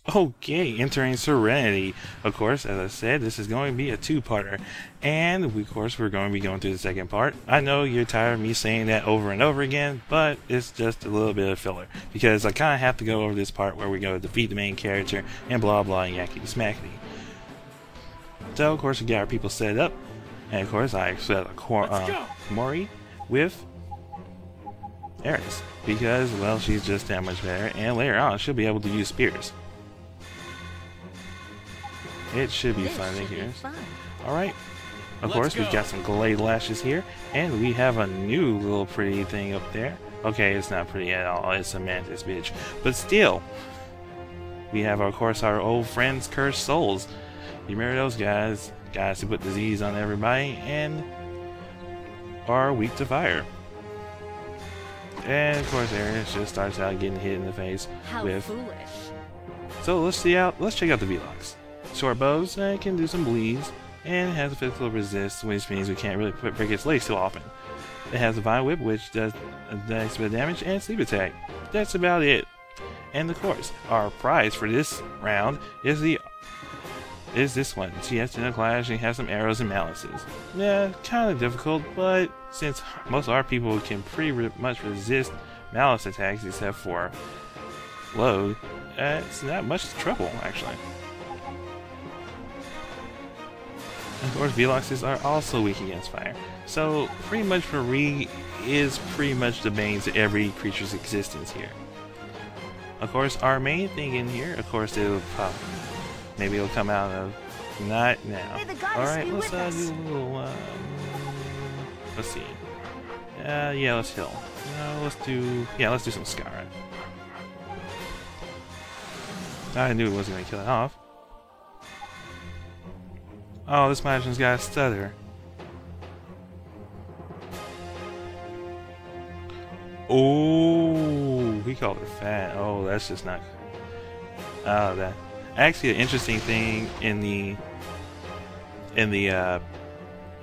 Okay, entering Serenity. Of course, as I said, this is going to be a two-parter. And, of course, we're going to be going through the second part. I know you're tired of me saying that over and over again, but it's just a little bit of filler. Because I kind of have to go over this part where we go defeat the main character and blah blah yakety smackety. So, of course, we got our people set up. And, of course, I set a Mori with Leress. Because, well, she's just that much better. And later on, she'll be able to use spears. It should be fun in here. Alright. Of course, we've got some glade lashes here. And we have a new little pretty thing up there. Okay, it's not pretty at all. It's a mantis bitch. But still, we have, of course, our old friends, Cursed Souls. You remember those guys? Guys who put disease on everybody and are weak to fire. And, of course, Leress just starts out getting hit in the face with... Foolish. So, let's check out the V-Locks. Short bows can do some bleeds, and it has a physical resist, which means we can't really break its legs too often. It has a Vine Whip, which does a nice bit of damage, and Sleep Attack. That's about it. And of course, our prize for this round is this one. She has Gentle Clash and has some arrows and malices. Yeah, kind of difficult, but since most of our people can pretty much resist malice attacks except for load, it's not much trouble actually. Of course, V-Locks are also weak against fire. So, pretty much Marie is pretty much the bane to every creature's existence here. Of course, our main thing in here, of course, it'll pop. Maybe it'll come out of... Not now. Alright, let's do a little... let's see. Yeah, let's heal. Let's do some Scar. I knew it wasn't going to kill it off. Oh, this magician's got a stutter. Oh, he called her fat. Oh, that's just not... Oh, that... Actually, an interesting thing in the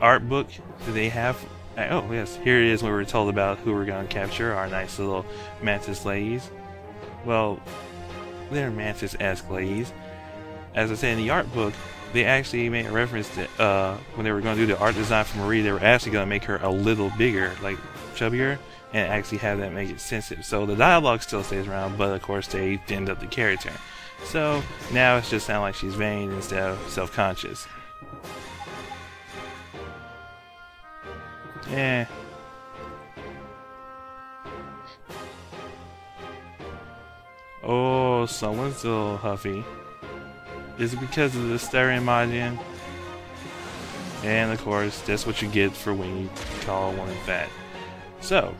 art book that they have... Oh, yes, here it is when we're told about who we're going to capture, our nice little mantis ladies. Well, they're mantis-esque ladies. As I said in the art book, they actually made a reference to when they were going to do the art design for Marie, they were actually going to make her a little bigger, like chubbier, and actually have that make it sensitive. So the dialogue still stays around, but of course they thinned up the character. So now it's just sound like she's vain instead of self-conscious. Eh. Oh, someone's a little huffy. Is it because of the stereo mod-in? And of course, that's what you get for when you call one fat. So,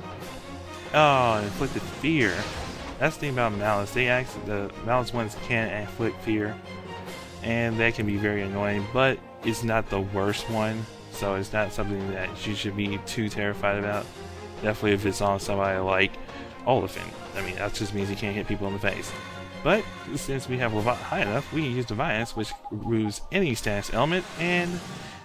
oh, inflicted fear. That's the thing about Malice. The Malice ones can inflict fear, and that can be very annoying. But it's not the worst one, so it's not something that you should be too terrified about. Definitely if it's on somebody like Oliphant. I mean, that just means you can't hit people in the face. But since we have Levant high enough, we can use Defiance, which removes any status element, and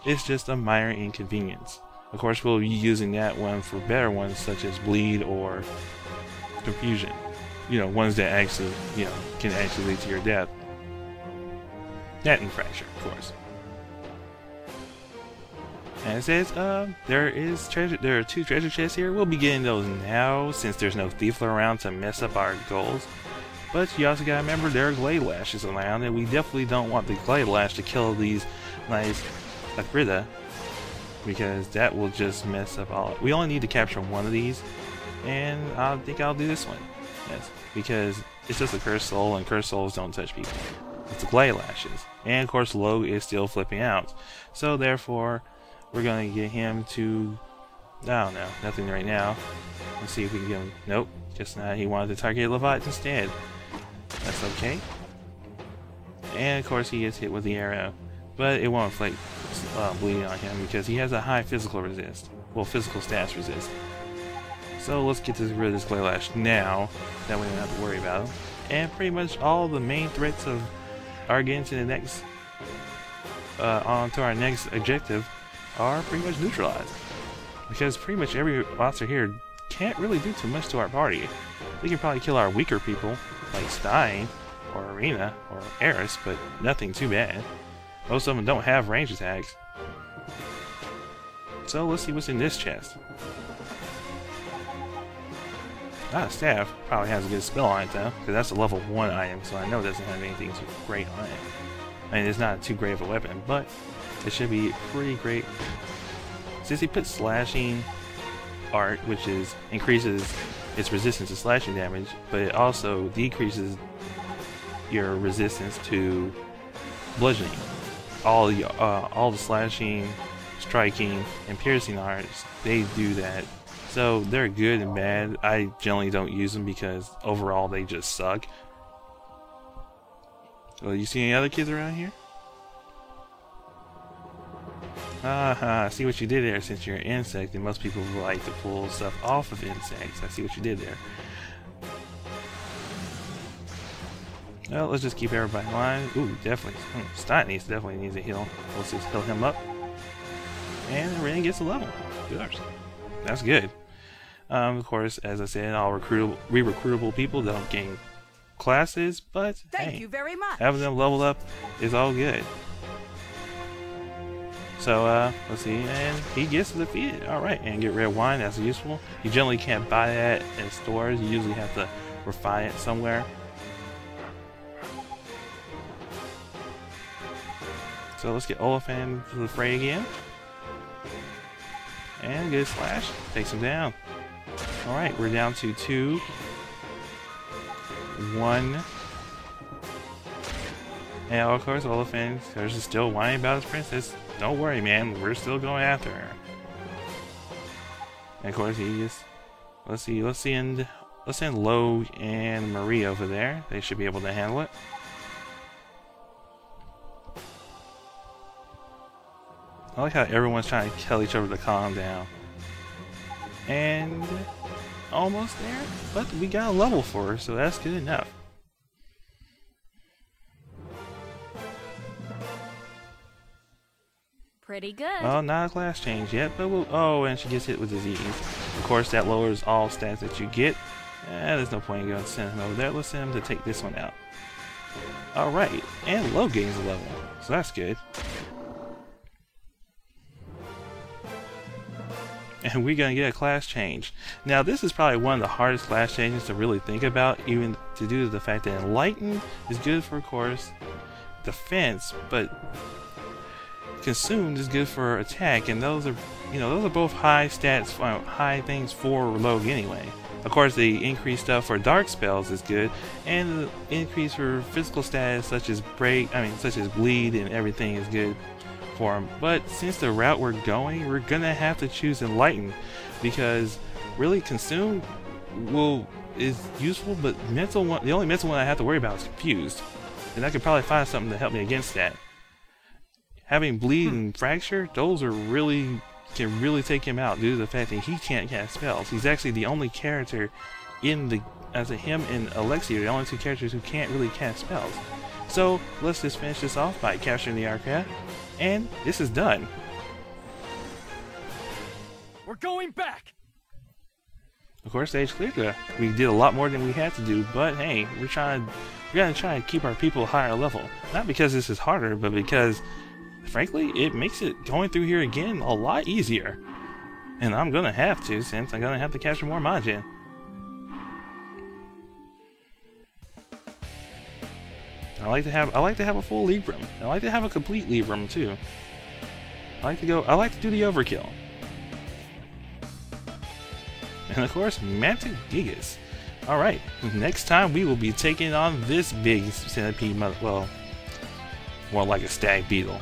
it's just a minor inconvenience. Of course, we'll be using that one for better ones such as Bleed or Confusion. You know, ones that actually, you know, can actually lead to your death. That and Fracture, of course. And it says, there are 2 treasure chests here. We'll be getting those now, since there's no Thiefler around to mess up our goals. But you also gotta remember there are Glade Lashes around, and we definitely don't want the Glade Lash to kill these nice Afrida, because that will just mess up all. We only need to capture one of these, and I think I'll do this one. Yes, because it's just a Cursed Soul, and Cursed Souls don't touch people. It's the Glade Lashes. And of course, Logue is still flipping out. So therefore, we're gonna get him to... I don't know, nothing right now. Let's see if we can get him... Nope, just not. He wanted to target Levant instead. That's okay. And of course he gets hit with the arrow. But it won't inflict bleeding on him because he has a high physical resist. Well, physical stats resist. So let's get rid of this Glade Lash now. That way we don't have to worry about him. And pretty much all the main threats of our getting to the next... onto our next objective are pretty much neutralized. Because pretty much every monster here can't really do too much to our party. They can probably kill our weaker people, like Stein, or Arena or Leress, but nothing too bad. Most of them don't have range attacks. So let's see what's in this chest. Ah, staff probably has a good spell on it though, because that's a level 1 item, so I know it doesn't have anything too great on it. I mean, it's not too great of a weapon, but it should be pretty great. Since he put slashing art, which increases its resistance to slashing damage, but it also decreases your resistance to bludgeoning. All the slashing, striking, and piercing arts, they do that. So they're good and bad. I generally don't use them because overall they just suck. Well, you see any other kids around here? I see what you did there. Since you're an insect, and most people like to pull stuff off of insects. I see what you did there. Well, let's just keep everybody in line. Ooh, definitely. Definitely needs a heal. Let's just heal him up. And Ren gets a level. Good. That's good. Of course, as I said, all re-recruitable people don't gain classes, but thank you very much. Having them leveled up is all good. So, let's see, and he gets defeated. Alright, and get red wine, that's useful. You generally can't buy that in stores, you usually have to refine it somewhere. So let's get Enlightend to the fray again. And get a slash, takes him down. Alright, we're down to 2, 1. And of course, Enlightend is still whining about his princess. Don't worry, man. We're still going after her. And of course, he just let's send Lo and Marie over there. They should be able to handle it. I like how everyone's trying to tell each other to calm down. And almost there, but we got a level for her, so that's good enough. Pretty good. Well, not a class change yet, but we'll... Oh, and she gets hit with disease. Of course, that lowers all stats that you get. There's no point in going to send him over there. Let's send him to take this one out. Alright, and Lo gains a level, so that's good. And we're going to get a class change. Now, this is probably one of the hardest class changes to really think about, even to do with the fact that Enlightened is good for, of course, defense, but Consumed is good for attack, and those are, those are both high stats, high things for Rogue anyway. Of course, the increased stuff for dark spells is good, and the increase for physical stats such as such as bleed and everything is good for him. But since the route we're going, we're gonna have to choose Enlightened, because really Consumed is useful, but the only mental one I have to worry about is Confused, and I could probably find something to help me against that. Having Bleed and Fracture, those are can really take him out due to the fact that he can't cast spells. He's actually the only character him and Alexia are the only two characters who can't really cast spells. So let's just finish this off by capturing the aircraft, and this is done. We're going back. Of course, stage clear. We did a lot more than we had to do, but hey, we're gonna try to keep our people higher level. Not because this is harder, but because frankly, it makes it going through here again a lot easier. And I'm gonna have to, since I'm gonna have to capture more Majin. I like to have a full league room. I like to have a complete league room too. I like to do the overkill. And of course, Mantic Gigas. Alright, next time we will be taking on this big centipede, well, more like a stag beetle.